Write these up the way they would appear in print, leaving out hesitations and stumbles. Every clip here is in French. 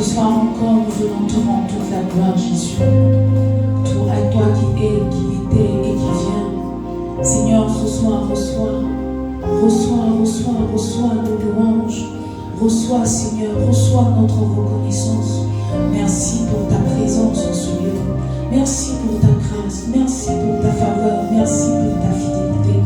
Ce soir encore, nous venons te rendre toute la gloire, Jésus. Tout à toi qui est, qui était et qui vient. Seigneur, ce soir, reçois nos louanges. Reçois, Seigneur, reçois notre reconnaissance. Merci pour ta présence en ce lieu. Merci pour ta grâce. Merci pour ta faveur. Merci pour ta fidélité.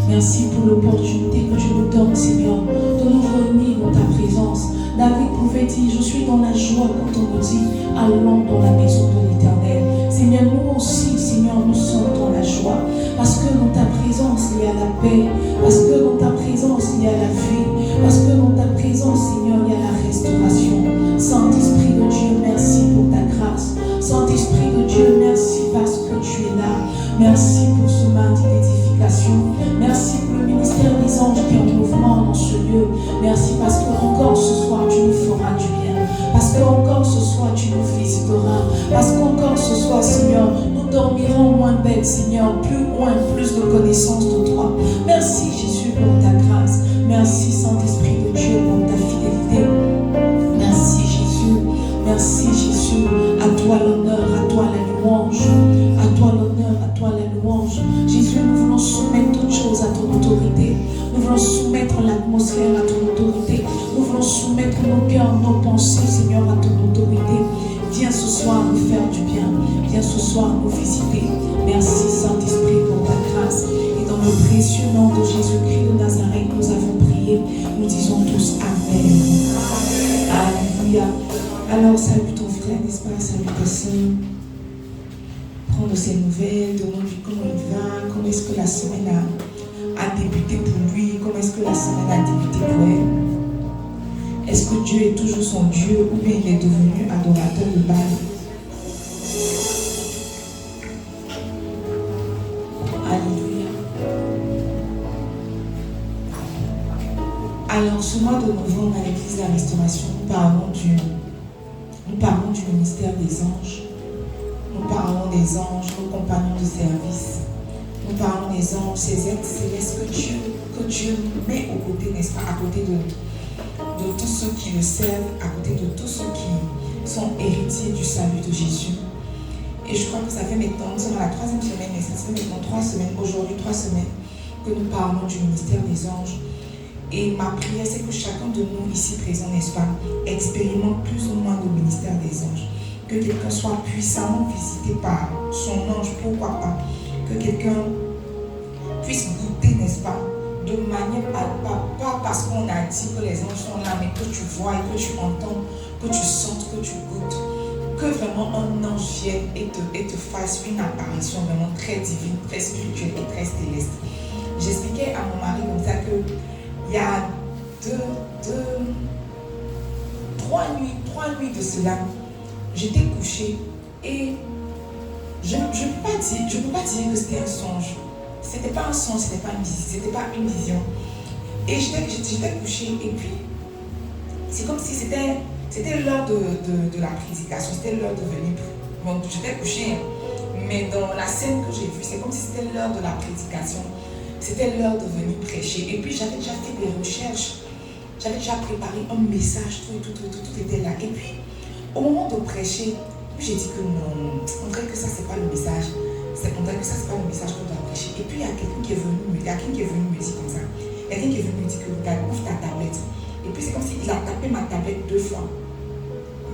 Merci pour l'opportunité que tu nous donnes, Seigneur, de nous réunir dans ta présence. David pouvait dire, je suis dans la joie quand on nous dit, allons dans la maison de l'Éternel. Seigneur, nous aussi, Seigneur, nous sommes dans la joie. Parce que dans ta présence, il y a la paix. Parce que dans ta présence, il y a la vie. Parce que dans ta présence, Seigneur, il y a la restauration. Saint-Esprit de Dieu, merci pour ta grâce. Saint-Esprit de Dieu, merci parce que tu es là. Merci pour ce mardi d'édification. Merci pour le ministère des anges qui est en mouvement dans ce lieu. Merci parce que encore ce soir, tu nous feras du bien. Parce que encore ce soir, tu nous visiteras. Parce qu'encore ce soir, Seigneur, nous dormirons moins bêtes, Seigneur, plus de connaissance de toi. Merci Jésus pour ta grâce. Merci Saint-Esprit de Dieu pour ta fidélité. Merci Jésus. Merci Jésus. À toi l'honneur, à toi la louange. À toi l'honneur, à toi la louange. Jésus, nous voulons soumettre toutes choses à ton autorité. Nous voulons soumettre l'atmosphère à ton autorité. Nous voulons soumettre nos cœurs, nos pensées, Seigneur, à ton autorité. Viens ce soir nous faire du bien. Viens ce soir nous visiter. Merci Saint-Esprit pour ta grâce. Et dans le précieux nom de Jésus-Christ de Nazareth, nous avons prié. Nous disons tous Amen. Alléluia. Alors salue ton frère, n'est-ce pas? Salue ta soeur. Prends de ses nouvelles, demande-lui comment il va, comment est-ce que la semaine a débuté pour lui, comment est-ce que la semaine a débuté pour elle. Est-ce que Dieu est toujours son Dieu ou bien il est devenu adorateur de Baal? Alléluia. Alors, ce mois de novembre, à l'église de la Restauration, nous parlons du ministère des anges. Nous parlons des anges, nos compagnons de service. Nous parlons des anges, ces êtres célestes que Dieu met aux côtés, n'est-ce pas, à côté de tous ceux qui le servent, à côté de tous ceux qui sont héritiers du salut de Jésus. Et je crois que ça fait maintenant, nous sommes dans la 3e semaine, mais ça fait maintenant 3 semaines, aujourd'hui 3 semaines, que nous parlons du ministère des anges. Et ma prière, c'est que chacun de nous ici présents, n'est-ce pas, expérimente plus ou moins le ministère des anges. Que quelqu'un soit puissamment visité par son ange, pourquoi pas. Que quelqu'un puisse goûter, n'est-ce pas, de manière palpable, pas parce qu'on a dit que les anges sont là, mais que tu vois et que tu entends, que tu sentes, que tu goûtes. Que vraiment un ange vienne et te fasse une apparition vraiment très divine, très spirituelle et très céleste. J'expliquais à mon mari comme ça que il y a 3 nuits de cela, j'étais couchée et je ne peux pas dire que c'était un songe. C'était pas un songe, c'était pas une vision. Et j'étais couchée et puis c'est comme si c'était l'heure de la prédication, c'était l'heure de venir. Donc j'étais couchée, mais dans la scène que j'ai vue, c'est comme si c'était l'heure de la prédication. C'était l'heure de venir prêcher. Et puis j'avais déjà fait des recherches. J'avais déjà préparé un message, tout était là. Et puis, au moment de prêcher, j'ai dit que non, on dirait que ça, c'est pas le message. On dirait que ça, c'est pas le message qu'on doit prêcher. Et puis, il y a quelqu'un qui est venu me dire comme ça. Quelqu'un qui est venu me dire que regarde, ouvre ta tablette. Et puis, c'est comme s'il a tapé ma tablette 2 fois.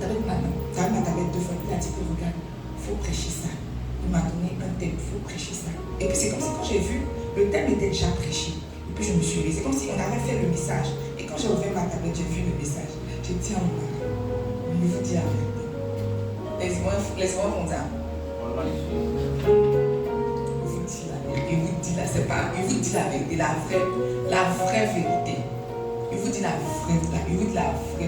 Il a tapé ma tablette 2 fois. Il a dit que regarde, il faut prêcher ça. Il m'a donné un thème, il faut prêcher ça. Et puis, c'est comme si quand j'ai vu, le thème était déjà prêché. Et puis je me suis levée. C'est comme si on avait fait le message. Et quand j'ai ouvert ma tablette, j'ai vu le message. J'ai dit à mon mari, je vous dis la vérité. Laisse-moi comme ça. Il vous dit la vérité. Il vous dit la vérité. La vraie vérité. Il vous dit la vraie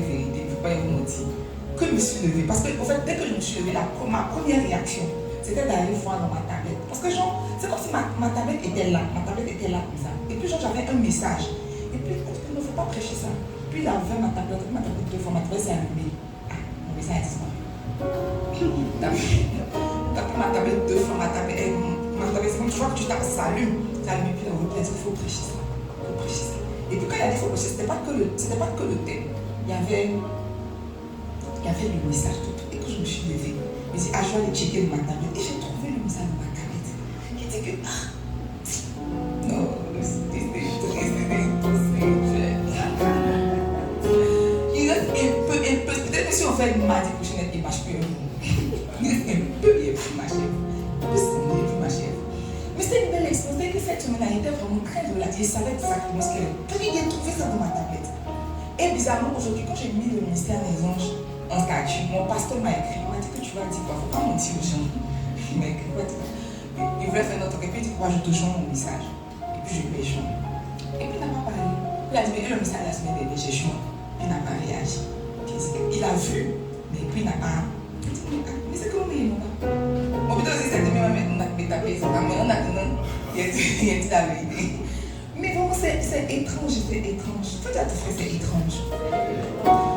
vérité. Il ne faut pas vous mentir. Que je me suis levée. Parce que, en fait, dès que je me suis levée, ma première réaction, c'était d'aller voir dans ma tablette. Parce que genre, c'est comme si ma tablette était là. Ma tablette était là comme ça. Et puis genre, j'avais un message. Et puis, il ne faut pas prêcher ça. Puis il a ouvert ma tablette 2 fois. Ma tablette s'est allumée. Ah, mon message a disparu. T'as pris ma tablette 2 fois. Ma tablette, c'est comme tu vois que tu tapes, ça allume. Ça allume. Puis là, on il faut prêcher ça. Il faut prêcher ça. Et puis quand il a dit qu'il faut prêcher, c'était pas que le thème. Il y avait Il y avait le message tout. Et quand je me suis levée, je me suis dit, je vais aller checker de ma tablette. Et j'ai trouvé le message de ma tablette. Qui dit que, non, c'était impossible. Il reste un peu. Peut-être que si on fait une mardi prochaine, il marche plus. Il reste un peu, il marche. Ma chef. Mais c'était une belle expérience. Que cette semaine a été vraiment très relative. Je savais exactement ce qu'elle avait. J'ai bien trouvé ça dans ma tablette. Et bizarrement, aujourd'hui, quand j'ai mis le ministère des anges en statut, mon pasteur m'a écrit. Il m'a dit que tu vas dire quoi? Faut pas mentir aux gens. Il m'a écrit. Il voulait faire notre truc. Et puis il dit quoi? Je te joins mon message. Et puis je lui ai joint. Et puis il n'a pas parlé. Il a dit, mais le message la semaine dernière, j'ai joint. Il n'a pas réagi. Il a vu, mais puis il n'a pas. Mais c'est comment il n'a pas. Bon, plutôt aussi, c'était même maintenant, mais tapé, c'est pas maintenant, il a dit la vérité. Mais vraiment, c'est étrange, c'est étrange. Faut dire à ton frère, c'est étrange.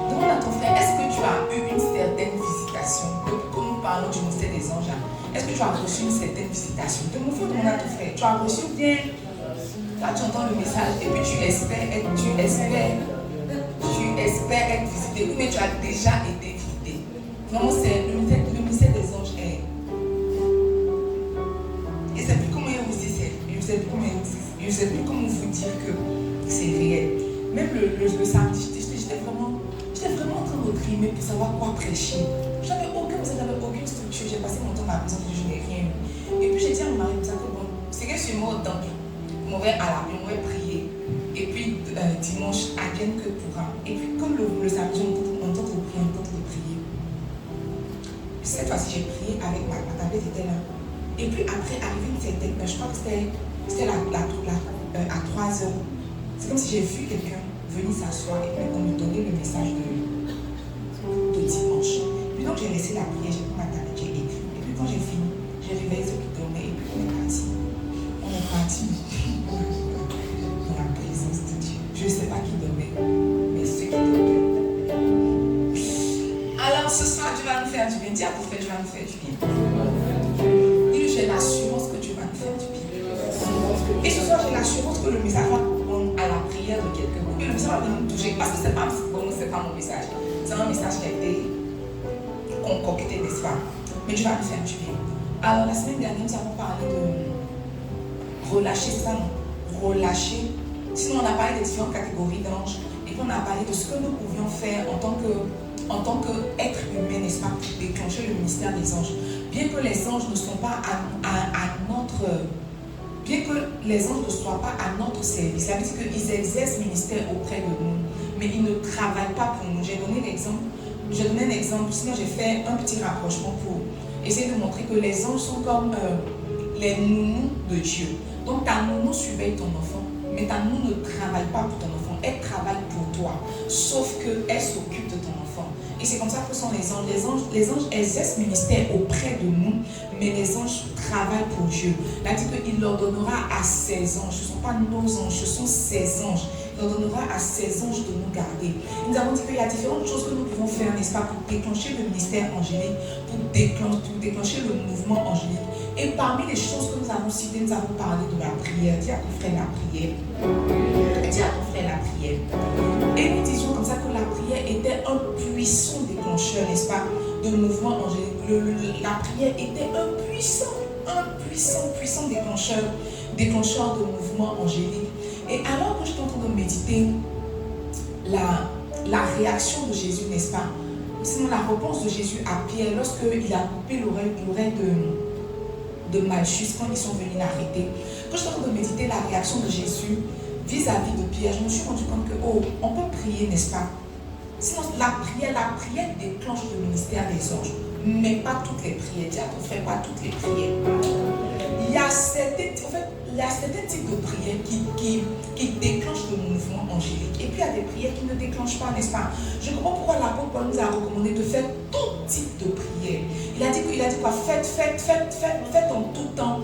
Demande à ton frère, est-ce que tu as eu une certaine visitation? Quand nous parlons du mystère des anges, est-ce que tu as reçu une certaine visitation? Faut demander à ton frère, tu as reçu bien? Là, tu entends le message et puis tu espères être visité, ou mais tu as déjà été visité. Vraiment, c'est le mystère des anges est. Et c'est plus comment vous dire, je ne sais plus comment vous dire que c'est réel. Même le samedi, j'étais vraiment en train de trimer pour savoir quoi prêcher. J'avais aucune structure. J'ai passé mon temps à la maison, je n'ai rien eu. Et puis j'ai dit à mon mari, c'est que je suis mort au temple. On va à la maison, on va prier. Et puis dimanche, advienne que pourra. Et puis comme le samedi, on tente de prier. Cette fois-ci, j'ai prié avec ma tablette était là. Et puis après, arrivé une certaine, je crois que c'était à 3 heures. C'est comme si j'ai vu quelqu'un venir s'asseoir et puis on me donnait le message de dimanche. Puis donc j'ai laissé la prière, j'ai pris ma tablette, j'ai écrit. Et puis quand j'ai fini, j'ai réveillé ceux qui dormaient et puis on est parti. On est parti dans la présence de Dieu. Je ne sais pas qui dormait, mais ceux qui dormaient. Alors ce soir, Dieu va nous faire du bien. Dis à ton frère, Dieu va nous faire du bien. Dis-lui, j'ai l'assurance que Dieu va nous faire du bien. Et ce soir, j'ai l'assurance que le message va répondre à la prière de quelqu'un. Que le message va venir nous toucher. Parce que ce n'est pas mon message. C'est un message qui a été concocté, n'est-ce pas? Mais Dieu va nous faire du bien. Alors, la semaine dernière, nous avons parlé de relâcher ça, non? Relâcher. Sinon, on a parlé des différentes catégories d'anges. Et puis, on a parlé de ce que nous pouvions faire en tant qu'être humain, n'est-ce pas, pour déclencher le ministère des anges. Bien que les anges ne soient pas bien que les anges ne soient pas à notre service, ça veut dire qu'ils exercent ministère auprès de nous, mais ils ne travaillent pas pour nous. J'ai donné un exemple, sinon j'ai fait un petit rapprochement pour essayer de montrer que les anges sont comme les nounous de Dieu. Donc ta nounou surveille ton enfant, mais ta nounou ne travaille pas pour ton enfant, elle travaille pour toi, sauf qu'elle s'occupe de ton enfant. Et c'est comme ça que sont les anges. Les anges exercent ministère auprès de nous, mais les anges travaillent pour Dieu. Il a dit qu'il leur donnera à ses anges. Ce ne sont pas nos anges, ce sont ses anges. Il leur donnera à ses anges de nous garder. Nous avons dit qu'il y a différentes choses que nous pouvons faire, n'est-ce pas, pour déclencher le ministère angélique, pour déclencher le mouvement angélique. Et parmi les choses que nous avons citées, nous avons parlé de la prière. Dis à ton frère la prière. Dis à ton frère la prière. Et nous disions comme ça que la prière était un puissant déclencheur, n'est-ce pas, de mouvement angélique. La prière était un puissant déclencheur de mouvement angélique. Et alors que je suis en train de méditer la réaction de Jésus, n'est-ce pas, sinon la réponse de Jésus à Pierre lorsqu'il a coupé l'oreille de Malchus quand ils sont venus l'arrêter. Quand je suis en train de méditer la réaction de Jésus vis-à-vis de Pierre, je me suis rendu compte que, on peut prier, n'est-ce pas? Sinon, la prière déclenche le ministère des anges, mais pas toutes les prières. Dis à ton frère, pas toutes les prières. Il y a certains types de prières qui déclenchent le mouvement angélique. Et puis il y a des prières qui ne déclenchent pas, n'est-ce pas? Je comprends pourquoi l'apôtre Paul nous a recommandé de faire tout type de prières. Il a dit quoi? Faites en tout temps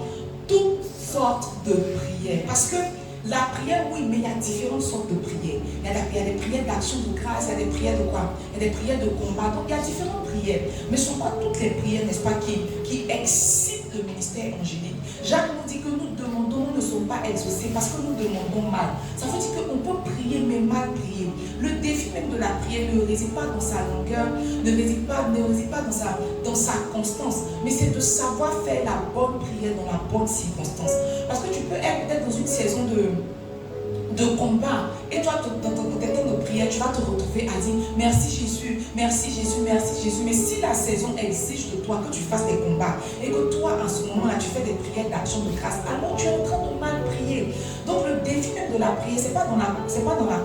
toutes sortes de prières. Parce que la prière, oui, mais il y a différentes sortes de prières. Il y a des prières d'action de grâce, il y a des prières de quoi? Il y a des prières de combat. Donc il y a différentes prières. Mais ce ne sont pas toutes les prières, n'est-ce pas, qui excitent le ministère angélique. Jacques nous dit que nous demandons, nous ne sont pas exaucées parce que nous demandons mal. Ça veut dire qu'on peut prier mais mal prier. Le défi même de la prière ne réside pas dans sa longueur, ne réside pas dans sa constance, mais c'est de savoir faire la bonne prière dans la bonne circonstance. Parce que tu peux être peut-être dans une saison de combat, et toi dans tes temps de prière tu vas te retrouver à dire merci Jésus, merci Jésus, merci Jésus. Mais si la saison exige de toi que tu fasses des combats et que toi en ce moment là tu fais des prières d'action de grâce, alors tu es en train de mal prier. Donc le défi même de la prière, c'est pas dans la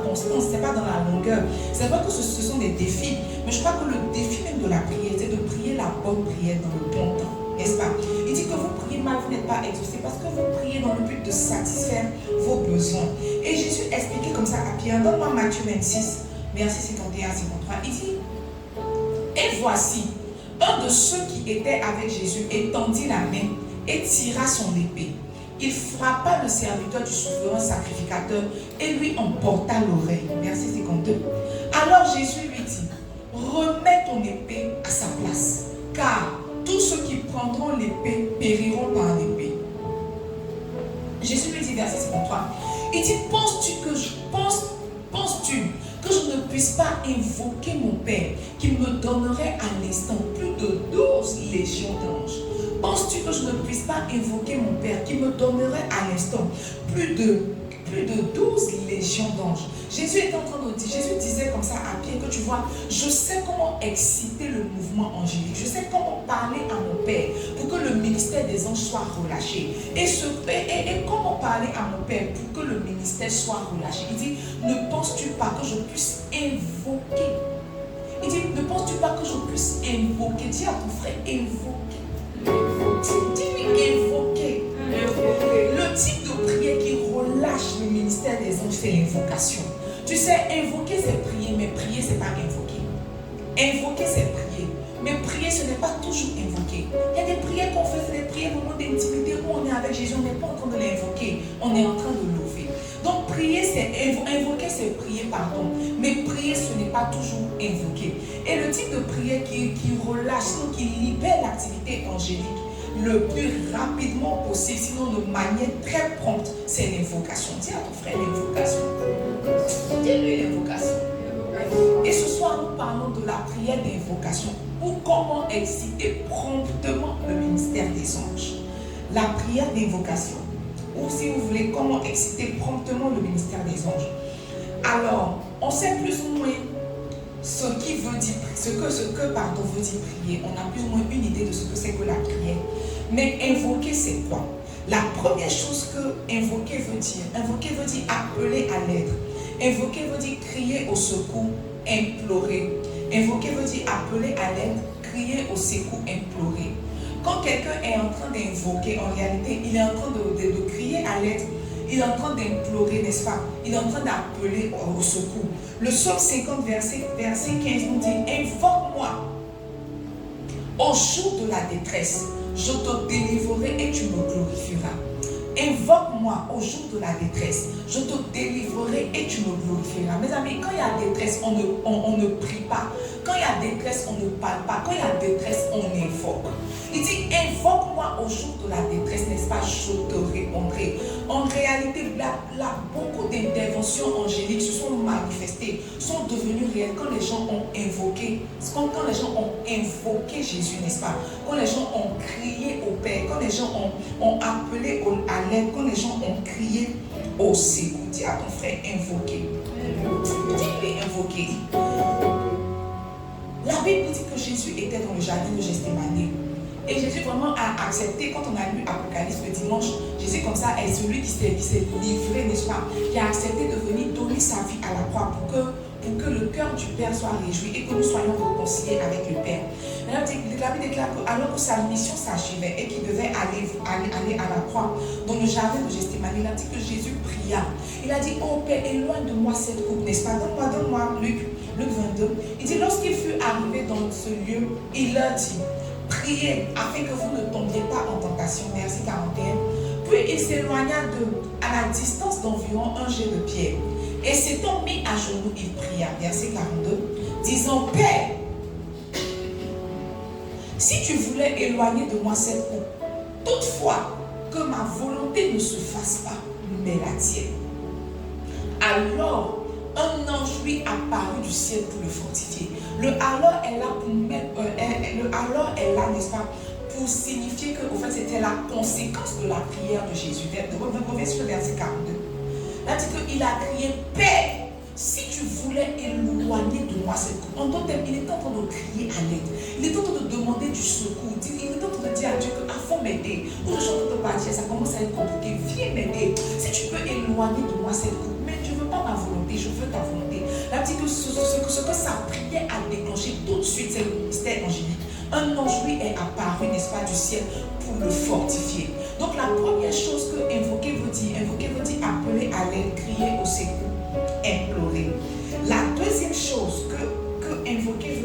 constance, c'est pas dans la longueur. C'est vrai que ce sont des défis, mais je crois que le défi même de la prière, c'est de prier la bonne prière dans le bon temps. N'est-ce pas? Il dit que vous priez mal, vous n'êtes pas exaucés parce que vous priez dans le but de satisfaire vos besoins. Et Jésus expliquait comme ça à Pierre, donne-moi Matthieu 26, verset 51 à 53. Il dit, et voici, un de ceux qui étaient avec Jésus étendit la main et tira son épée. Il frappa le serviteur du souverain sacrificateur et lui emporta l'oreille. Verset 52. Alors Jésus lui dit, remets ton épée à sa place, car tous ceux qui prendront l'épée périront par l'épée. Jésus lui dit, verset 53, il dit, penses-tu que je ne puisse pas invoquer mon Père qui me donnerait à l'instant plus de 12 légions d'anges? Penses-tu que je ne puisse pas invoquer mon Père qui me donnerait à l'instant plus de 12 légions d'anges? Jésus était en train de dire, Jésus disait comme ça à Pierre que tu vois, je sais comment exciter le mouvement angélique, je sais comment parler à mon Père pour que le ministère des anges soit relâché. Et comment parler à mon Père pour que le ministère soit relâché? Il dit, ne penses-tu pas que je puisse invoquer? Il dit, ne penses-tu pas que je puisse invoquer? Dis à ton frère, invoquer. Dis-lui, invoquer. Le type de prière qui relâche le ministère des anges, c'est l'invocation. Tu sais, invoquer c'est prier, mais prier c'est pas invoquer. Invoquer c'est prier, mais prier ce n'est pas toujours invoquer. Il y a des prières qu'on fait, c'est des prières au moment d'intimité où on est avec Jésus, on n'est pas en train de l'invoquer, on est en train de l'ouvrir. Donc prier c'est invoquer, c'est prier, pardon, mais prier ce n'est pas toujours invoquer. Et le type de prière qui relâche, qui libère l'activité angélique le plus rapidement possible, sinon de manière très prompte, c'est l'invocation. Dis à ton frère l'invocation. Dis-lui l'invocation. Et ce soir, nous parlons de la prière d'invocation ou comment exciter promptement le ministère des anges. La prière d'invocation, ou si vous voulez, comment exciter promptement le ministère des anges. Alors, on sait plus ou moins ce que veut dire prier. On a plus ou moins une idée de ce que c'est que la prière. Mais invoquer, c'est quoi? La première chose que invoquer veut dire appeler à l'aide. Invoquer veut dire crier au secours, implorer. Invoquer veut dire appeler à l'aide, crier au secours, implorer. Quand quelqu'un est en train d'invoquer, en réalité, il est en train de crier à l'aide. Il est en train d'implorer, n'est-ce pas? Il est en train d'appeler au secours. Le psaume 50, verset 15 nous dit, invoque-moi au jour de la détresse. Je te délivrerai et tu me glorifieras. Invoque-moi au jour de la détresse. Je te délivrerai et tu me glorifieras. Mes amis, quand il y a détresse, on ne prie pas. Quand il y a détresse, on ne parle pas. Quand il y a détresse, on invoque. Il dit, invoque-moi au jour de la détresse, n'est-ce pas? Je te répondrai. En réalité, beaucoup d'interventions angéliques se sont manifestées, sont devenues réelles quand les gens ont invoqué, quand les gens ont invoqué Jésus, n'est-ce pas? Quand les gens ont crié au Père, quand les gens ont appelé à l'aide, quand les gens ont crié au secours. Dis à ton frère, invoquer. Dis-lui invoquer. La Bible dit que Jésus était dans le jardin de Gethsémani. Et Jésus vraiment a accepté, quand on a lu Apocalypse le dimanche, Jésus comme ça est celui qui s'est livré, n'est-ce pas? Qui a accepté de venir donner sa vie à la croix pour que le cœur du Père soit réjoui et que nous soyons réconciliés avec le Père. La Bible déclare qu'alors que sa mission s'achevait et qu'il devait aller à la croix dans le jardin de Gethsémani, il a dit que Jésus pria. Il a dit, oh Père, éloigne de moi cette coupe, n'est-ce pas? Donne-moi Luc 22. Il dit, lorsqu'il fut arrivé dans ce lieu, il leur dit, priez afin que vous ne tombiez pas en tentation. Verset 41. Puis il s'éloigna à la distance d'environ un jet de pierre. Et s'étant mis à genoux, il pria. Verset 42. Disant, Père, si tu voulais éloigner de moi cette coupe, toutefois, que ma volonté ne se fasse pas, mais la tienne. Alors, un ange lui apparut du ciel pour le fortifier. Le alors est là pour mettre, le alors est là, n'est-ce pas, pour signifier que au fait, c'était la conséquence de la prière de Jésus. Revenez sur le verset 42. Là, dit qu'il a crié, Père, si tu voulais éloigner de moi cette coupe. En d'autres termes, il est en train de crier à l'aide. Il est en train de demander du secours. Il est en train de dire à Dieu qu'il faut m'aider. Ou je suis en train de partir, ça commence à être compliqué. Viens m'aider. Si tu peux éloigner de moi cette coupe. Mais je ne veux pas ma volonté, je veux ta volonté. Là, dit que ce que sa prière a déclenché tout de suite, c'est le mystère angélique. Un ange lui est apparu, n'est-ce pas, du ciel pour le fortifier. Donc la première chose que invoquer veut dire appeler à l'aide, crier au secours, implorer. La deuxième chose que invoquer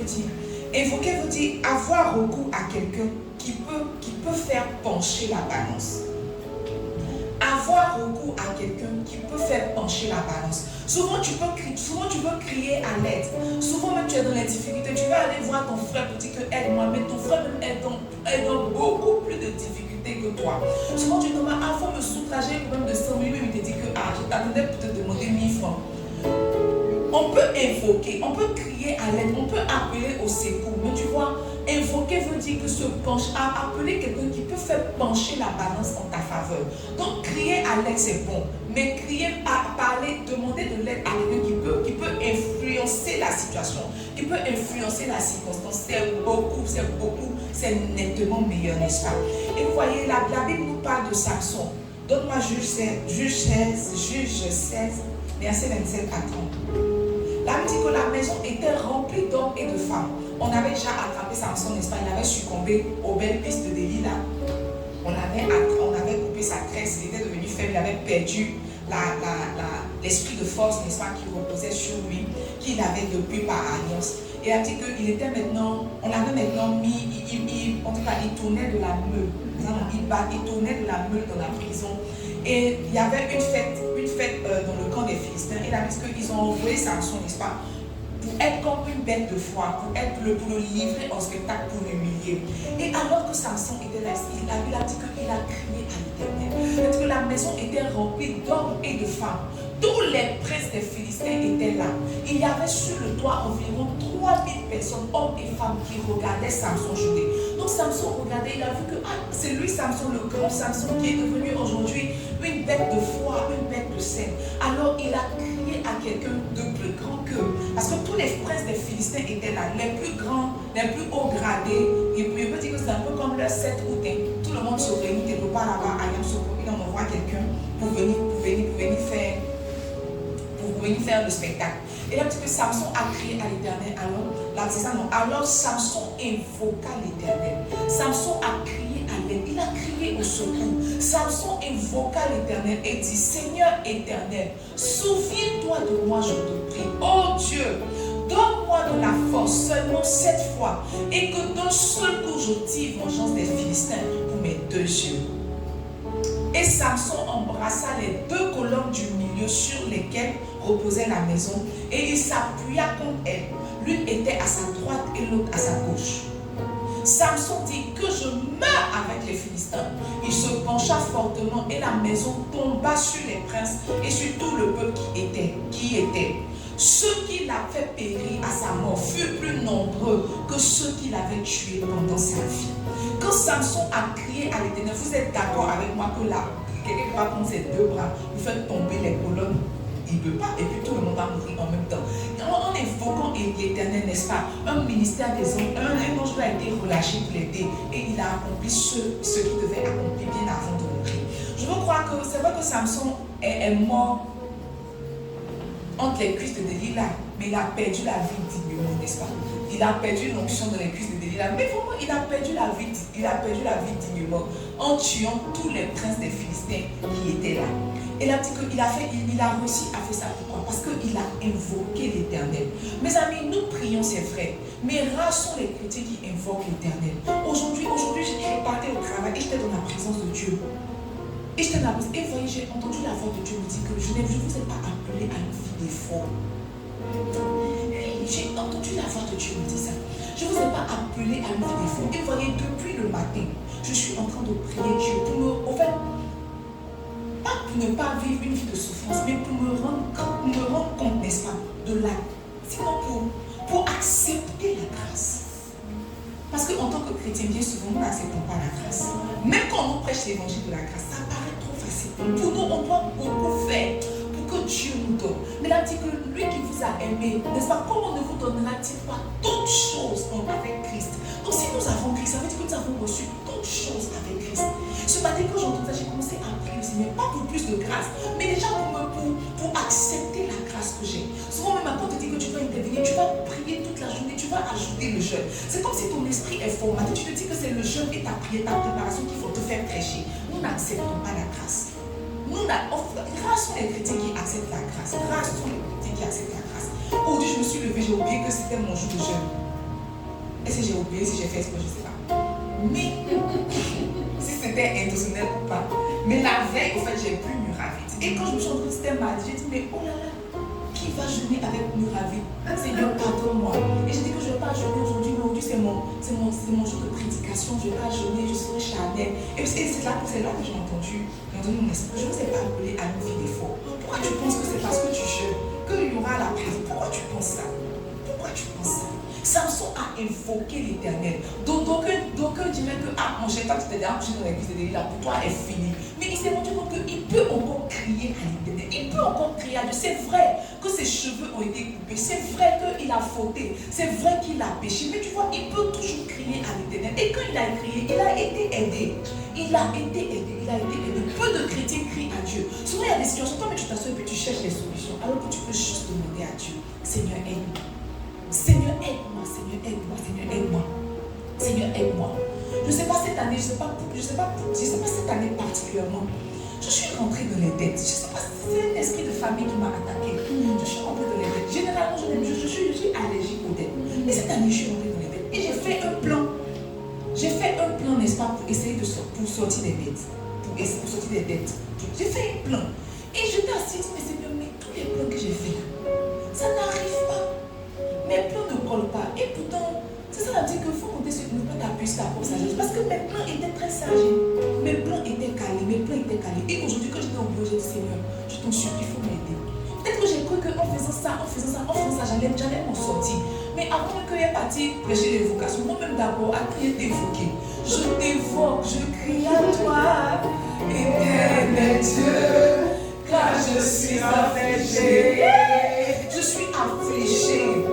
veut dire avoir recours à quelqu'un qui peut faire pencher la balance. Avoir recours à quelqu'un qui peut faire pencher la balance. Souvent tu peux crier à l'aide. Souvent même tu es dans les difficultés. Tu vas aller voir ton frère pour dire que aide-moi. Mais ton frère même est dans beaucoup plus de difficultés que toi. Souvent tu te demandes, il faut me soulager le problème de 100 000. Lui il te dit que je t'attendais pour te demander 1000 francs. On peut invoquer, on peut crier à l'aide, on peut appeler au secours. Mais tu vois, invoquer veut dire que se penche, appeler quelqu'un qui peut faire pencher la balance en ta faveur. Donc crier à l'aide c'est bon, mais crier à parler, demander de l'aide à quelqu'un qui peut influencer la situation, qui peut influencer la circonstance, c'est nettement meilleur, n'est-ce pas? Et vous voyez, la Bible nous parle de Samson. Donne-moi Juge 16, verset 27 à 30. Là, il dit que la maison était remplie d'hommes et de femmes. On avait déjà attrapé Samson, n'est-ce pas? Il avait succombé aux belles pistes de Delilah. On avait coupé sa tresse, il était devenu faible, il avait perdu l'esprit de force, n'est-ce pas, qui reposait sur lui, qu'il avait depuis par alliance. Et il a dit qu'il était maintenant, on l'avait maintenant mis, il tournait de la meule. Il tournait de la meule dans la prison. Et il y avait une fête dans le camp des Philistins. Et là, qu'ils ont envoyé Samson, n'est-ce pas, pour être comme une bête de foire, pour le livrer en spectacle, pour l'humilier. Et alors que Samson était là, il a dit qu'il a crié à l'Éternel. Parce que la maison était remplie d'hommes et de femmes. Tous les princes des Philistins étaient là. Il y avait sur le toit environ 3000 personnes, hommes et femmes, qui regardaient Samson jouer. Donc Samson regardait, il a vu que c'est lui Samson, le grand Samson, qui est devenu aujourd'hui une bête de foire, une bête de scène. Alors il a crié à quelqu'un de plus grand qu'eux. Parce que tous les princes des Philistins étaient là, les plus grands, les plus haut gradés. Et puis je peux dire que c'est un peu comme le 7 août. Tout le monde se réunit quelque part là-bas à Yamsoko. Il envoie quelqu'un pour venir faire le spectacle. Et là, que Samson a crié à l'Éternel. Alors Samson invoqua l'Éternel. Samson a crié à l'aide. Il a crié au secours. Samson invoqua l'Éternel et dit, Seigneur éternel, souviens-toi de moi, je te prie. Oh Dieu, donne-moi de la force seulement cette fois, et que d'un seul coup je tire vengeance des Philistins pour mes deux yeux. Et Samson embrassa les deux colonnes du milieu sur lesquelles reposait la maison, et il s'appuya contre elles. L'une était à sa droite et l'autre à sa gauche. Samson dit que je meurs avec les Philistins. Il se pencha fortement et la maison tomba sur les princes et sur tout le peuple qui était. Ceux qui l'avaient péri à sa mort furent plus nombreux que ceux qui l'avaient tué pendant sa vie. Quand Samson a crié à l'Éternel, vous êtes d'accord avec moi que là, quelqu'un va prendre ses deux bras, vous faites tomber les colonnes, il ne peut pas, et puis tout le monde va mourir en même temps. En invoquant l'Éternel, n'est-ce pas, un ministère des hommes, un ange a été relâché pour l'aider, et il a accompli ce qu'il devait accomplir bien avant de mourir. Je veux croire que c'est vrai que Samson est mort entre les cuisses de Delilah, mais il a perdu la vie dignement, n'est-ce pas? Il a perdu l'onction dans les cuisses de Delilah, mais vraiment il a perdu la vie dignement en tuant tous les princes des Philistins qui étaient là. Et là, il a réussi à faire ça. Pourquoi? Parce qu'il a invoqué l'Éternel. Mes amis, nous prions, c'est vrai, mais rares sont les chrétiens qui invoquent l'Éternel. Aujourd'hui, je partais au travail et j'étais dans la présence de Dieu. Et j'étais dans la présence. Et voyez, j'ai entendu la voix de Dieu me dire que je ne vous ai pas appelé à une vie d'effort. Oui, j'ai entendu la voix de Dieu me dire ça. Je ne vous ai pas appelé à une vie d'effort. Et voyez, depuis le matin, je suis en train de prier Dieu pour me... En fait, pour ne pas vivre une vie de souffrance, mais pour me rendre compte, n'est-ce pas, de la... Sinon pour accepter la grâce. Parce qu'en tant que chrétien, bien souvent, nous n'acceptons pas la grâce. Même quand on prêche l'évangile de la grâce, ça paraît trop facile. Pour nous, on doit beaucoup faire pour que Dieu nous donne. Mais là, dit que lui qui vous a aimé, n'est-ce pas, comment ne vous donnera-t-il pas d'autres choses avec Christ? Donc si nous avons Christ, ça veut dire que nous avons reçu d'autres choses avec Christ. Ce matin, quand j'entends ça, j'ai commencé à prier le Seigneur, pas pour plus de grâce, mais déjà pour accepter la grâce que j'ai. Souvent même quand on te dit que tu dois intervenir, tu vas prier toute la journée, tu vas ajouter le jeûne. C'est comme si ton esprit est formaté, tu te dis que c'est le jeûne et ta prière, ta préparation qui vont te faire prêcher. Nous n'acceptons pas la grâce. Grâce sont les chrétiens qui acceptent la grâce. Grâce sont les chrétiens qui acceptent la grâce. Aujourd'hui, je me suis levée, j'ai oublié que c'était mon jour de jeûne. Est-ce que j'ai oublié, si j'ai fait exprès, je ne sais pas. Mais si c'était intentionnel ou pas. Mais la veille, au fait, j'ai bu Nuravit. Et quand je me suis rendue compte que c'était mardi, j'ai dit, mais oh là là, qui va jeûner avec Nuravit? Seigneur, pardonne-moi. Et j'ai dit que je ne vais pas jeûner aujourd'hui, mais aujourd'hui c'est mon jour de prédication, je ne vais pas jeûner, je serai charnelle. Et c'est là que j'ai entendu mon esprit. Je ne vous ai pas appelé à une vie d'effort. Pourquoi tu penses que c'est parce que tu jeûnes qu'il y aura la présence? Pourquoi tu penses ça? Pourquoi tu penses ça? Samson a invoqué l'Éternel. Donc d'aucuns diraient que mon cher, toi tu t'es déjà couché dans l'église de l'Église, pour toi est fini. Mais il s'est rendu compte qu'il peut encore crier à l'Éternel. Il peut encore crier à Dieu. C'est vrai que ses cheveux ont été coupés. C'est vrai qu'il a fauté. C'est vrai qu'il a péché. Mais tu vois, il peut toujours crier à l'Éternel. Et quand il a crié, il a été aidé. Il a été aidé. Peu de chrétiens crient à Dieu. Souvent il y a des situations, toi mais tu t'assois et puis tu cherches les solutions. Alors que tu peux juste demander à Dieu, Seigneur aide-moi. Seigneur aide-moi, Seigneur aide-moi, Seigneur aide-moi. Seigneur aide-moi. Je ne sais pas cette année, je ne sais pas cette année particulièrement. Je suis rentrée dans les dettes. Je ne sais pas si c'est un esprit de famille qui m'a attaqué. Je suis rentrée dans les dettes. Généralement, je suis allergique aux dettes. Mais cette année, je suis rentrée dans les dettes. Et j'ai fait un plan. J'ai fait un plan, n'est-ce pas, pour essayer de sortir des dettes. Pour sortir des dettes. J'ai fait un plan. Et je t'ai assise, mais Seigneur, mais tous les plans que j'ai fait, ça n'arrive pas. Mes plans ne collent pas. Et pourtant, c'est ça la dire qu'il faut compter sur ne pas t'appuyer sur ta propre sagesse. Parce que mes plans étaient très sages. Mes plans étaient calés. Et aujourd'hui, quand j'étais au bureau, j'ai dit, Seigneur, je t'en supplie, il faut m'aider. Peut-être que j'ai cru qu'en faisant ça, j'allais m'en sortir. Mais avant que j'ai parti prêcher l'évocation, moi-même d'abord, à crier d'évoquer. Je t'évoque, je crie à toi, éternel Dieu, car je suis affligé. Je suis affligé.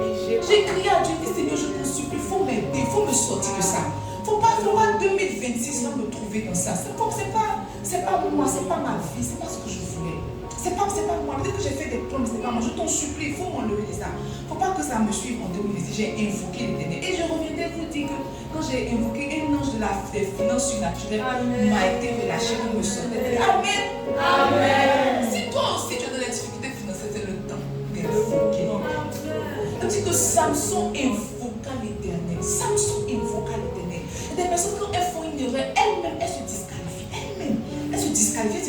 J'ai crié à Dieu, Seigneur, je t'en supplie, il faut m'aider, il faut me sortir de ça. Faut pas 2026 là me trouver dans ça. C'est pas moi, c'est pas ma vie, c'est pas ce que je voulais. C'est pas moi. Peut-être que j'ai fait des plans, mais c'est pas moi. Je t'en supplie, il faut m'enlever de ça. Faut pas que ça me suive en 2026. J'ai invoqué l'Éternel. Et je reviendrai vous dire que quand j'ai invoqué un ange des finances surnaturelles, m'a été relâché pour me sortir. Amen. Amen. Si toi aussi tu as de la difficulté financière, c'est le temps d'invoquer. On dit que Samson invoqua l'Éternel. Et des personnes, quand elles font une erreur, elles-mêmes, elles se disqualifient. Elles se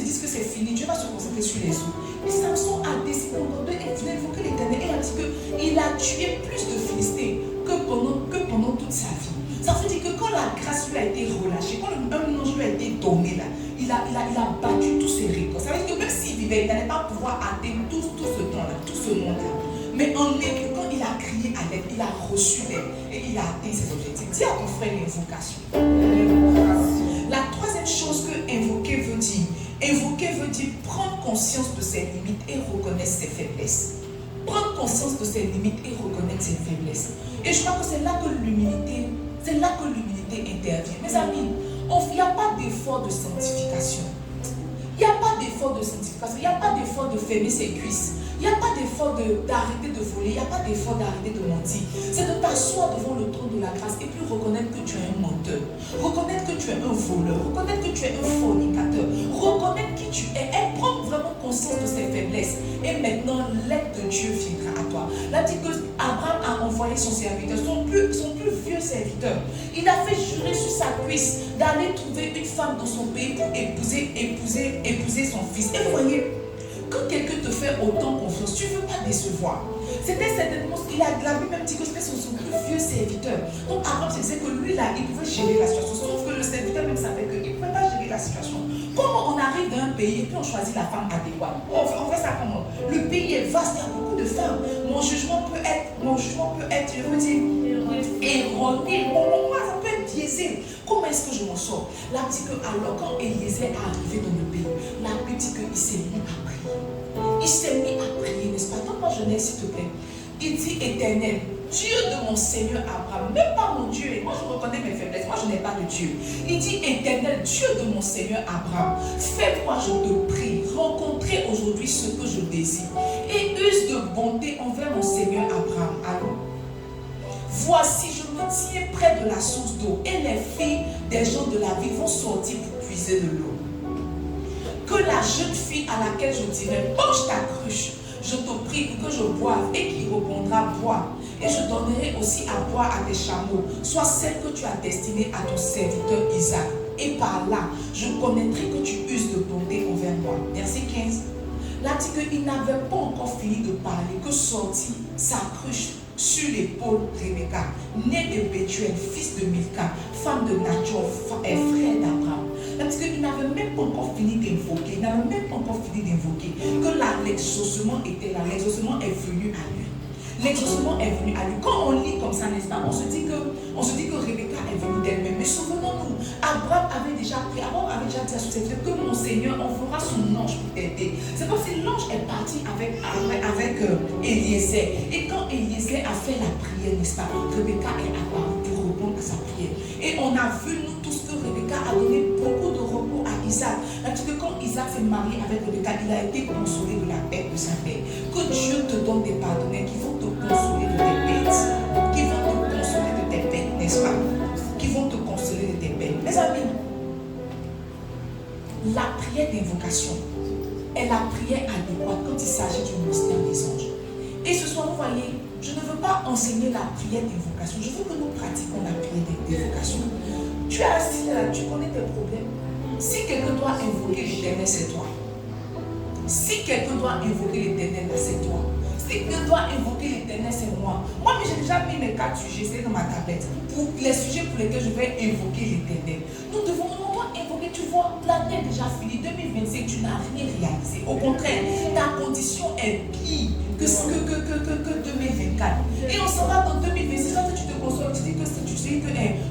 disent que c'est fini. Dieu va se concentrer sur les autres. Mais Samson a décidé d'invoquer l'Éternel. Et il a dit qu'il a tué plus de Philistins que pendant toute sa vie. Ça veut dire que quand la grâce lui a été relâchée, quand un ange lui a été donné là, il a battu tous ses records. Ça veut dire que même s'il vivait, il n'allait pas pouvoir atteindre tout ce temps-là, tout ce monde-là. Mais en effet, quand il a crié à l'aide, il a reçu l'aide et il a atteint ses objectifs. Dis à ton frère l'invocation. La troisième chose que invoquer veut dire prendre conscience de ses limites et reconnaître ses faiblesses. Prendre conscience de ses limites et reconnaître ses faiblesses. Et je crois que c'est là que l'humilité intervient. Mes amis, il n'y a pas d'effort de sanctification. Il n'y a pas d'effort de sanctification. Il n'y a pas d'effort de fermer ses cuisses. Il n'y a pas d'effort d'arrêter de voler. Il n'y a pas d'effort d'arrêter de mentir. C'est de t'asseoir devant le trône de la grâce et puis reconnaître que tu es un menteur. Reconnaître que tu es un voleur. Reconnaître que tu es un fornicateur. Reconnaître qui tu es et prendre vraiment conscience de ses faiblesses. Et maintenant, l'aide de Dieu viendra à toi. Là, dit que Abraham a envoyé son serviteur, son plus vieux serviteur. Il a fait jurer sur sa cuisse d'aller trouver une femme dans son pays pour épouser son fils. Et vous voyez, quand quelqu'un te fait autant confiance, tu ne veux pas décevoir. C'était certainement, il a lui-même dit que c'était son plus vieux serviteur. Donc Abraham se disait que lui là, il pouvait gérer la situation. Sauf que le serviteur même savait qu'il ne pouvait pas gérer la situation. Comment on arrive dans un pays pays et puis on choisit la femme adéquate. On fait ça comment? Le pays est vaste, il y a beaucoup de femmes. Mon jugement peut être, je veux dire, erroné. Mon moi, ça peut être biaisé. Comment est-ce que je m'en sors? La Bible dit que alors quand Élisée est arrivé dans le pays, la Bible dit qu'il s'est mis à prier. Il s'est mis à prier, n'est-ce pas? Donne-moi Genèse, s'il te plaît. Il dit Éternel, Dieu de mon Seigneur Abraham, même pas mon Dieu, et moi je reconnais mes faiblesses, moi je n'ai pas de Dieu. Il dit Éternel, Dieu de mon Seigneur Abraham, fais-moi, je te prie, rencontrer aujourd'hui ce que je désire et use de bonté envers mon Seigneur Abraham. Allons. Voici, je me tiens près de la source d'eau et les filles des gens de la ville vont sortir pour puiser de l'eau. Que la jeune fille à laquelle je dirai, penche ta cruche, je te prie pour que je boive et qui répondra, bois. Et je donnerai aussi à boire à tes chameaux, soit celle que tu as destinée à ton serviteur Isaac. Et par là, je connaîtrai que tu uses de bonté envers moi. Verset 15. Là, dit qu'il n'avait pas encore fini de parler, que sortit sa cruche sur l'épaule de Rebecca, née de Bethuel, fils de Milka, femme de Nachor, frère d'Abraham. Parce qu'il n'avait même pas encore fini d'invoquer, que l'exaucement était là, l'exaucement est venu à lui. L'exaucement est venu à lui. Quand on lit comme ça, n'est-ce pas, on se dit que Rebecca est venue d'elle-même. Mais souvenons-nous, Abraham avait déjà dit à son serviteur que mon Seigneur enverra son ange pour t'aider. C'est comme si l'ange est parti avec Eliezer. Et quand Eliezer a fait la prière, n'est-ce pas, Rebecca est apparue pour répondre à sa prière. Et on a vu, nous tous, que Rebecca a donné beaucoup de repos à Isaac. Parce que quand Isaac s'est marié avec Rebecca, il a été consolé de la perte de sa mère. Que Dieu te donne des partenaires qui vont te consoler de tes bêtes, qui vont te consoler de tes bêtes, n'est-ce pas? Qui vont te consoler de tes bêtes. Mes amis, la prière d'invocation est la prière adéquate quand il s'agit du mystère des anges. Et ce soir, vous voyez, je ne veux pas enseigner la prière d'invocation, je veux que nous pratiquions la prière d'invocation. Tu es assis là, tu connais tes problèmes. Si quelqu'un doit invoquer l'Éternel, c'est toi. Si quelqu'un doit invoquer l'Éternel, c'est toi. Si quelqu'un doit invoquer l'Éternel, c'est moi. Moi, j'ai déjà mis mes 4 sujets, c'est dans ma tablette, pour les sujets pour lesquels je vais invoquer l'Éternel. Nous doit invoquer, tu vois, l'année est déjà finie, 2025, tu n'as rien réalisé. Au contraire, ta condition est pire que 2024. Et on s'en va dans 2026, quand tu te consoles, tu dis que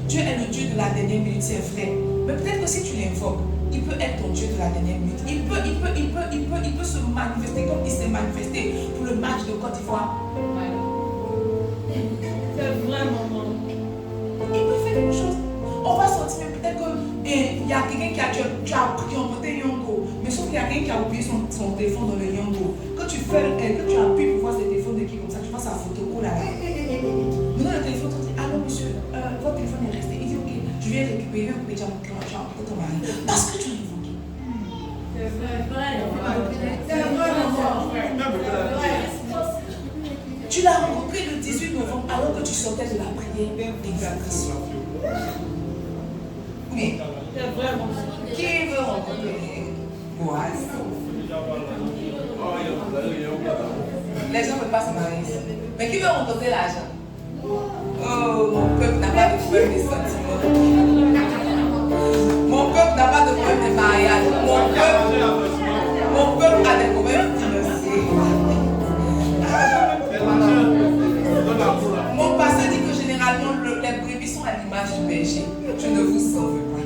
Dieu est le Dieu de la dernière minute, c'est vrai. Mais peut-être que si tu l'invoques, il peut être ton Dieu de la dernière minute. Il peut se manifester comme il s'est manifesté pour le match de Côte d'Ivoire. C'est vraiment. Il peut faire quelque chose. On va sortir, mais peut-être qu'il y a quelqu'un qui a emporté Yongo. Mais sauf qu'il y a quelqu'un qui a oublié son téléphone dans le Yongo. Quand tu appuies pour voir ce téléphone de qui comme ça, tu vois sa photo. Oh là là. Maintenant le téléphone, tu dis, allô monsieur, votre téléphone est resté. Il dit, ok, je vais récupérer déjà mon client, tu as emporté ton mari. Parce que tu l'as invoqué. C'est vrai. Tu l'as rencontré le 18 novembre alors que tu sortais de la prière d'invocation. Oui. Qui veut rencontrer Boaz? Les gens ne peuvent pas se marier. Mais qui veut rencontrer l'argent? Oh, mon peuple n'a pas de problème de sentiments. Mon peuple n'a pas de problème de mariage. Mon peuple a des problèmes financiers. Mon pasteur dit que généralement les brebis sont à l'image du berger. Je ne vous en veux pas.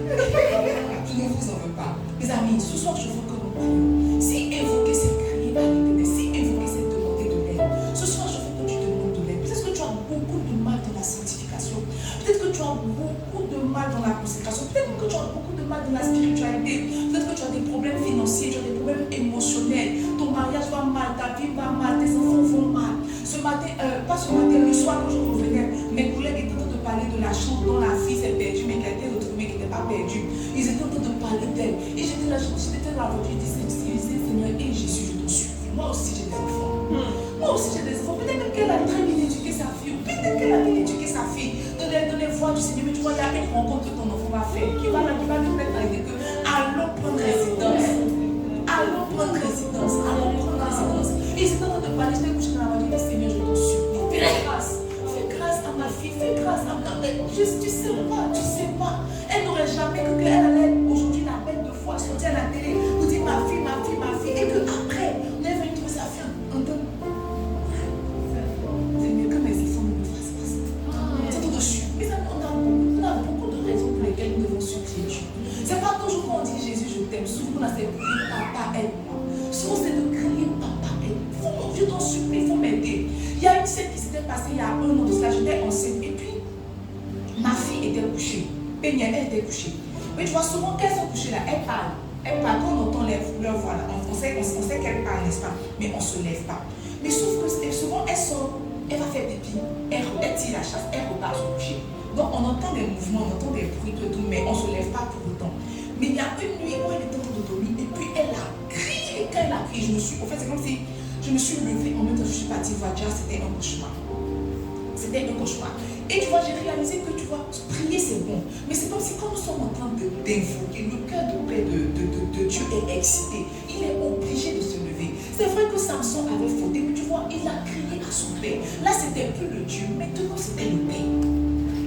Je ne vous en veux pas. Mes amis, ce soir je veux que nous prions. Si invoquer c'est crier à l'Éternel, si invoquer c'est demander de l'aide, ce soir je veux que tu demandes de l'aide. Peut-être que tu as beaucoup de mal dans la sanctification. Peut-être que tu as beaucoup de mal dans la consécration. Peut-être que tu as beaucoup de mal dans la spiritualité. Peut-être que tu as des problèmes financiers, tu as des problèmes émotionnels. Ton mariage va mal, ta vie va mal, tes enfants vont mal. Ce matin, pas ce matin, le soir quand je revenais, mes collègues étaient en train de parler de la chambre dont la fille s'est perdue, mais qui a été retrouvée, qui n'était pas perdue. Ils étaient en train de parler d'elle. Et j'étais là, j'étais là aujourd'hui, je disais, Seigneur, et Jésus, je t'en supplie. Moi aussi j'ai des enfants. Moi aussi j'ai des enfants. Peut-être qu'elle a très bien éduqué sa fille. Peut-être qu'elle a bien éduqué sa fille. Dans les voies du Seigneur, mais tu vois, il y a une rencontre que ton enfant va faire. Qui va lui mettre à l'idée que allons prendre résidence. Allons prendre résidence. Allons prendre résidence. Et ils étaient en train de parler, j'étais couché dans la voiture, je dis, Seigneur, je t'en supplie. Fais grâce à ma fille, fais grâce à ma mère. Tu sais pas. Elle n'aurait jamais cru qu'elle allait aujourd'hui la bête de foi sortir à la télé. Vous dites, ma fille s'est passé il y a 1 an de cela, j'étais enceinte. Et puis, ma fille était couchée. Pénia, elle était couchée. Mais tu vois, souvent, quand elles sont couchées là, elles parlent. Elles parlent, quand on entend leur voix là, on sait qu'elles parlent, n'est-ce pas? Mais on ne se lève pas. Mais sauf que souvent, elles sortent, elle va faire pipi, elle tire la chasse, elle repart se coucher. Donc, on entend des mouvements, on entend des bruits, tout, mais on ne se lève pas pour autant. Mais il y a une nuit où elle était en autonomie et puis elle a crié. Et quand elle a crié, en fait, c'est comme si je me suis levée en même temps que je suis partie voir déjà, c'était un cauchemar. C'était un cauchemar. Et tu vois, j'ai réalisé que tu vois, prier c'est bon. Mais c'est comme si quand nous sommes en train d'invoquer, le cœur de paix de Dieu est excité. Il est obligé de se lever. C'est vrai que Samson avait fauté, mais tu vois, il a crié à son père. Là, c'était plus le Dieu, maintenant c'était le père.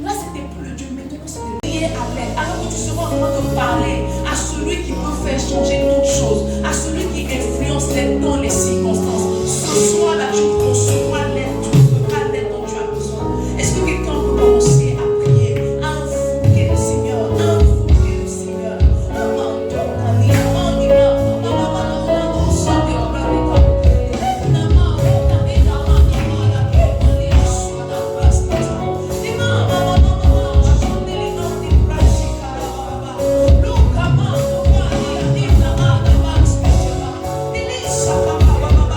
Là, c'était plus le Dieu, maintenant c'était le prier à l'aide. Alors que tu seras en train de parler à celui qui peut faire changer toutes choses, à celui qui influence les temps, les circonstances. Ce soir-là, tu recevras l'aide, tu recevras l'aide dont tu as besoin. Est-ce que quelqu'un peut commencer à prier, à invoquer le Seigneur, à invoquer le Seigneur? Look,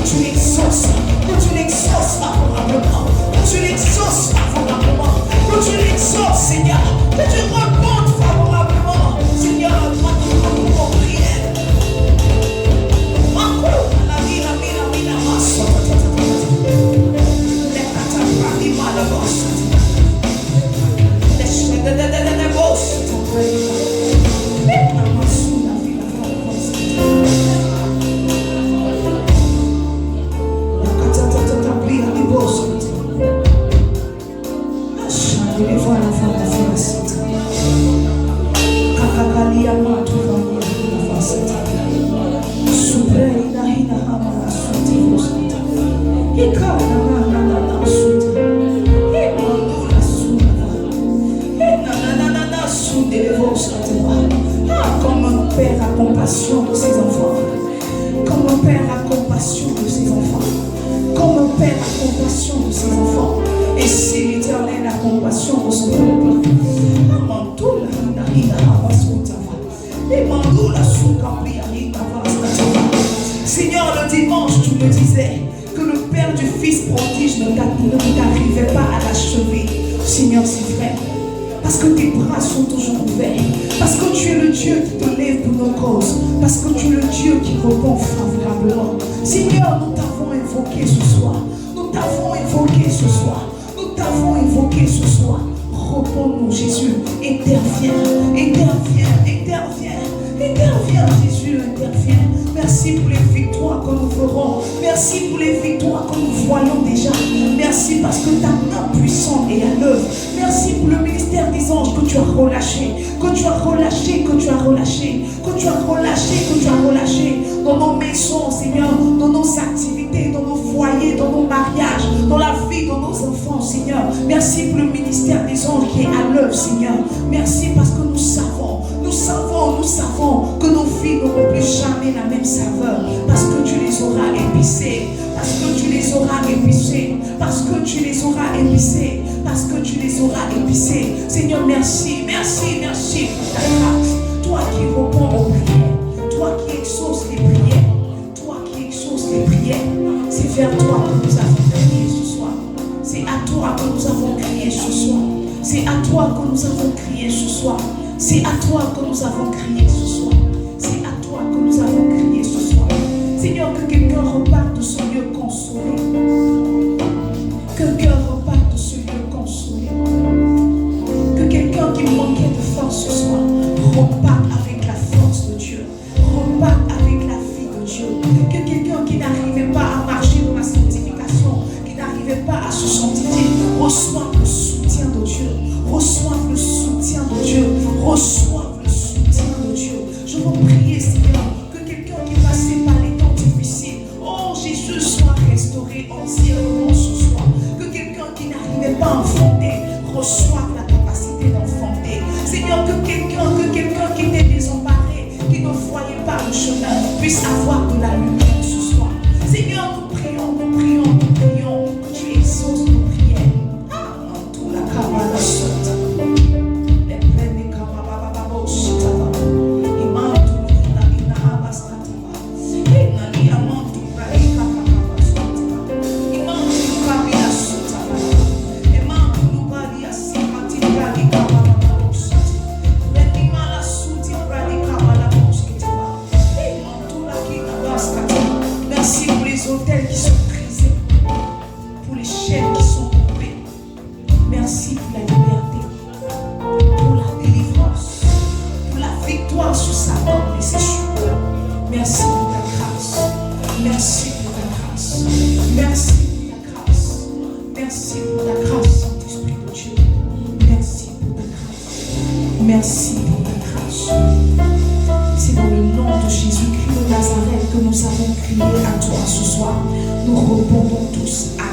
tu l'exauces, que tu l'exauces favorablement, que tu l'exauces favorablement, que tu l'exauces, Seigneur, que tu répondes favorablement, Seigneur, pour prière. Comme un père a compassion de ses enfants, comme un père a compassion de ses enfants, comme un père a compassion de ses enfants. Et si l'Éternel a compassion de son peuple, Seigneur, le dimanche, tu me disais que le père du fils prodige ne t'arrivait pas à l'achever. Seigneur, c'est vrai. Parce que tes bras sont toujours ouverts. Parce que tu es le Dieu qui te lève pour nos causes. Parce que tu es le Dieu qui répond favorablement. Seigneur, nous t'avons invoqué ce soir. Nous t'avons invoqué ce soir. Nous t'avons invoqué ce soir. Réponds-nous, Jésus. Interviens, interviens, interviens. Interviens, Jésus, interviens. Merci pour les victoires que nous ferons. Merci pour les victoires que nous voyons déjà. Merci parce que ta main puissante est à l'œuvre. Merci pour le ministère des anges que tu as relâché. Que tu as relâché, que tu as relâché. Que tu as relâché, que tu as relâché. Dans nos maisons, Seigneur. Dans nos activités, dans nos foyers, dans nos mariages. Dans la vie de nos enfants, Seigneur. Merci pour le ministère des anges qui est à l'œuvre, Seigneur. Merci parce que nous savons que nos vies n'auront plus jamais la même saveur. Parce que tu les auras épicées. Parce que tu les auras épicées. Parce que tu les auras épicées. Parce que tu les auras épicées. Seigneur, merci, merci, merci pour ta grâce. Toi qui réponds aux prières. Toi qui exauces les prières. Toi qui exauces les prières. C'est vers toi que nous avons crié ce soir. C'est à toi que nous avons crié ce soir. C'est à toi que nous avons crié ce soir. C'est à toi que nous avons crié ce soir. C'est à toi que nous avons crié ce soir. Seigneur, que quelqu'un reparte de ce lieu consolé. Que quelqu'un reparte de ce lieu consolé. Que quelqu'un qui manquait de force ce soir reparte avec la force de Dieu. Reparte avec la vie de Dieu. Que quelqu'un qui n'arrivait pas à marcher dans la sanctification, qui n'arrivait pas à se sanctifier, reçoive le soutien de Dieu. Reçoive le soutien de Dieu. Reçoive le soutien de Dieu. Je veux prier, Seigneur, que quelqu'un qui est passé par les temps difficiles, oh Jésus, soit restauré entièrement ce soir. Que quelqu'un qui n'arrivait pas à enfanter reçoive la capacité d'enfanter. Seigneur, que quelqu'un qui était désemparé, qui ne voyait pas le chemin, puisse avoir de la lumière ce soir. Seigneur, nous prions, nous prions, nous prions, que tu exauces nos prières. Tout la cabane saute. Merci pour les hôtels qui sont brisés, pour les chaînes qui sont coupées. Merci pour la liberté, pour la délivrance, pour la victoire sur Satan et ses cheveux. Merci pour ta grâce. Merci pour ta grâce. Merci pour ta grâce. Merci pour ta grâce, Saint-Esprit de Dieu. Merci pour ta grâce. Merci pour ta grâce. C'est dans le nom de Jésus-Christ de Nazareth que nous avons crié à toi ce soir. Nous répondons tous Amen.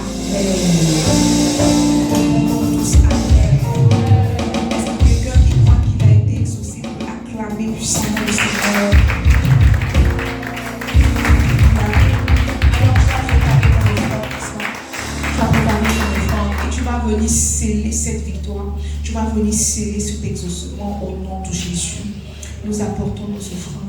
Nous répondons tous Amen. Est-ce que quelqu'un qui croit qu'il a été exaucé peut acclamer puissamment le Seigneur? Alors tu vas venir sceller cette victoire. Tu vas venir sceller cet exaucement au nom de Jésus. Nous apportons nos offrandes.